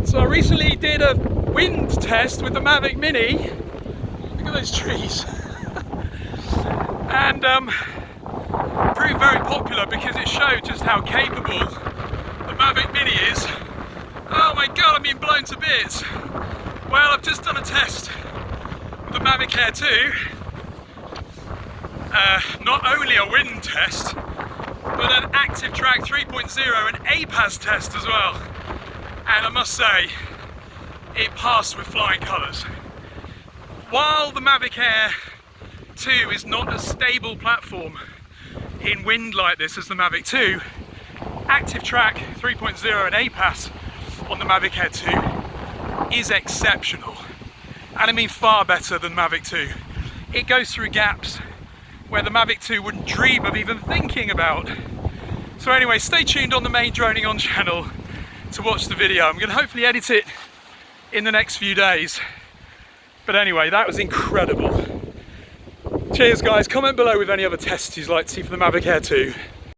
So I recently did a wind test with the Mavic Mini. Look at those trees. And proved very popular because it showed just how capable the Mavic Mini is. Oh my god, I'm being blown to bits. Well, I've just done a test with the Mavic Air 2. Not only a wind test, but an ActiveTrack 3.0 and APAS test as well. And I must say, it passed with flying colours. While the Mavic Air 2 is not a stable platform in wind like this as the Mavic 2, ActiveTrack 3.0 and APAS on the Mavic Air 2 is exceptional. And I mean far better than Mavic 2. It goes through gaps where the Mavic 2 wouldn't dream of even thinking about. So anyway, stay tuned on the main Droning On channel to watch the video. I'm going to hopefully edit it in the next few days. But anyway, that was incredible. Cheers guys, comment below with any other tests you'd like to see for the Mavic Air 2.